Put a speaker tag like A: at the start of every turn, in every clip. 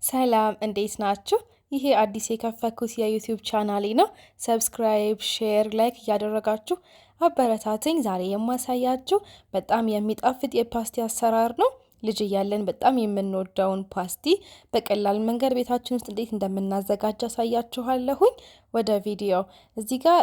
A: ሰላም እንዴት ናችሁ? ይሄ አዲስ የከፈትኩት የዩቲዩብ ቻናሌ ነው። ሰብስክራይብ፣ ሼር፣ ላይክ እያደረጋችሁ አበረታትኝ። ዛሬ የማሳያችሁ በጣም የሚጣፍጥ የፓስቲ አሰራር ነው። ልጅ እያለን በጣም የምንወደውን ፓስቲ በቀላል መንገድ ቤታችን ውስጥ እንዴት እንደምናዘጋጅ አሳያችኋለሁኝ። ወደ ቪዲዮ እዚህ ጋር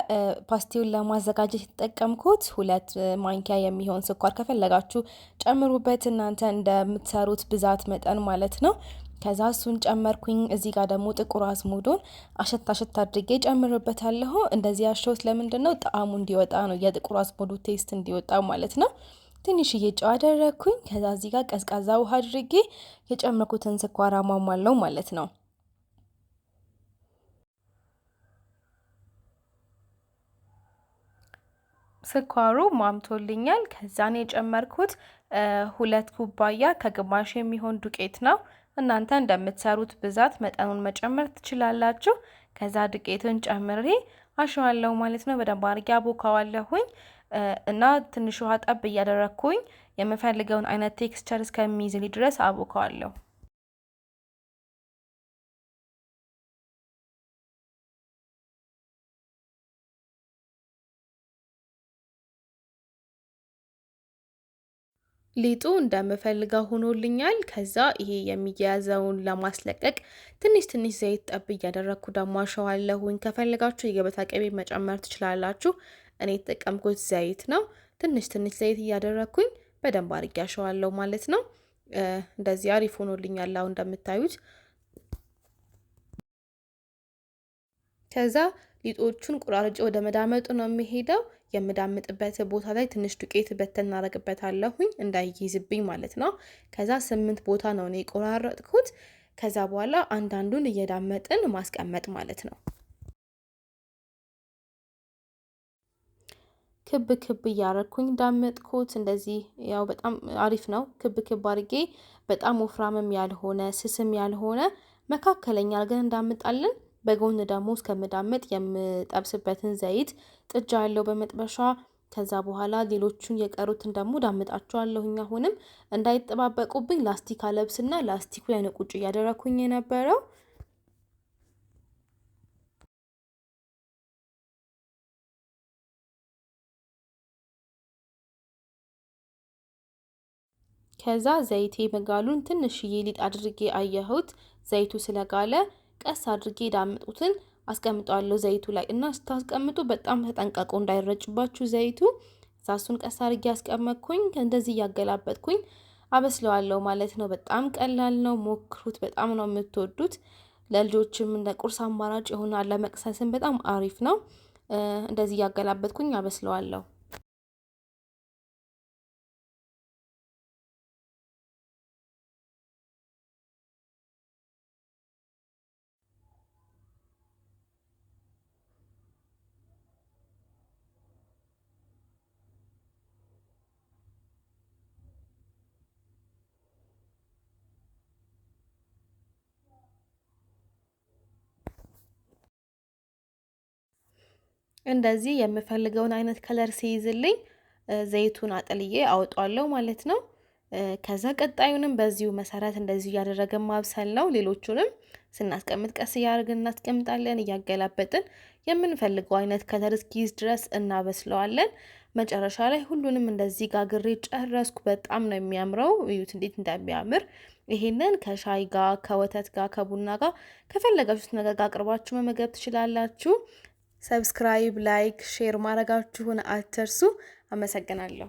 A: ፓስቲውን ለማዘጋጀት የተጠቀምኩት 2 ማንኪያ የሚሆን ስኳር ከፈለጋችሁ ጨምሩበት፣ እናንተ እንደምትሰሩት ብዛት መጠን ማለት ነው። ከዛ እሱን ጨመርኩኝ። እዚህ ጋር ደግሞ ጥቁር አዝሙዱን አሸት አድርጌ ጨምርበታለሁ። እንደዚህ ያሸሁት ለምንድነው? ጣዕሙ እንዲወጣ ነው፣ የጥቁር አዝሙዱ ቴስት እንዲወጣ ማለት ነው። ትንሽዬ ጨው አደረግኩኝ። ከዛ እዚህ ጋር ቀዝቃዛ ውሃ አድርጌ የጨመርኩትን ስኳር አሟሟለሁ ማለት ነው። ስኳሩ ማምቶልኛል። ከዛን የጨመርኩት 2 ኩባያ ከግማሽ የሚሆን ዱቄት ነው። እናንተ እንደምትሰሩት ብዛት መጠኑን መጨመር ትችላላችሁ። ከዛ ዱቄቱን ጨምሬ አሸዋለሁ ማለት ነው። በደንብ አድርጌ አቦካዋለሁኝ እና ትንሽ ውሃ ጠብ እያደረግኩኝ የምፈልገውን አይነት ቴክስቸር እስከሚይዝልኝ ድረስ አቦካዋለሁ። ሊጡ እንደምፈልገው ሆኖልኛል። ከዛ ይሄ የሚያያዘውን ለማስለቀቅ ትንሽ ዘይት ጠብ እያደረግኩ ደግሞ አሸዋለሁኝ። ከፈለጋችሁ የገበታ ቅቤ መጨመር ትችላላችሁ። እኔ የተጠቀምኩት ዘይት ነው። ትንሽ ዘይት እያደረግኩኝ በደንብ አድርጌ አሸዋለሁ ማለት ነው። እንደዚህ አሪፍ ሆኖልኛል አሁን እንደምታዩት። ከዛ ሊጦቹን ቆራርጬ ወደ መዳመጡ ነው የሚሄደው። የምዳምጥበት ቦታ ላይ ትንሽ ዱቄት እናደርግበታለሁኝ እንዳይይዝብኝ ማለት ነው። ከዛ 8 ቦታ ነው እኔ ቆራረጥኩት። ከዛ በኋላ አንዳንዱን እየዳመጥን ማስቀመጥ ማለት ነው። ክብ እያረኩኝ ዳመጥኩት። እንደዚህ ያው በጣም አሪፍ ነው። ክብ አድርጌ በጣም ወፍራምም ያልሆነ ስስም ያልሆነ መካከለኛ አድርገን እንዳምጣለን። በጎን ደግሞ እስከምዳመጥ የምጠብስበትን ዘይት ጥጃ ያለው በመጥበሻ። ከዛ በኋላ ሌሎቹን የቀሩትን ደግሞ ዳምጣቸዋለሁኝ። አሁንም እንዳይጠባበቁብኝ ላስቲክ አለብስና ላስቲኩ ላይ ነው ቁጭ እያደረኩኝ የነበረው። ከዛ ዘይቴ መጋሉን ትንሽዬ ሊጥ አድርጌ አየሁት። ዘይቱ ስለጋለ ቀስ አድርጌ ዳምጡትን አስቀምጣለሁ ዘይቱ ላይ እና ስታስቀምጡ በጣም ተጠንቀቁ እንዳይረጭባችሁ ዘይቱ። ዛሱን ቀስ አድርጌ አስቀመጥኩኝ። እንደዚህ እያገላበጥኩኝ አበስለዋለሁ ማለት ነው። በጣም ቀላል ነው፣ ሞክሩት። በጣም ነው የምትወዱት። ለልጆችም እንደ ቁርስ አማራጭ ይሆናል። ለመቅሰስም በጣም አሪፍ ነው። እንደዚህ እያገላበጥኩኝ አበስለዋለሁ። እንደዚህ የምፈልገውን አይነት ከለር ሲይዝልኝ ዘይቱን አጥልዬ አወጣዋለሁ ማለት ነው። ከዛ ቀጣዩንም በዚሁ መሰረት እንደዚሁ እያደረገን ማብሰል ነው። ሌሎቹንም ስናስቀምጥ ቀስ እያደረግን እናስቀምጣለን፣ እያገላበጥን የምንፈልገው አይነት ከለር እስኪይዝ ድረስ እናበስለዋለን። መጨረሻ ላይ ሁሉንም እንደዚህ ጋግሬ ጨረስኩ። በጣም ነው የሚያምረው። እዩት እንዴት እንደሚያምር። ይሄንን ከሻይ ጋር፣ ከወተት ጋር፣ ከቡና ጋር ከፈለጋችሁት ነገር ጋር አቅርባችሁ መመገብ ትችላላችሁ። ሰብስክራይብ፣ ላይክ፣ ሼር ማድረጋችሁን አትርሱ። አመሰግናለሁ።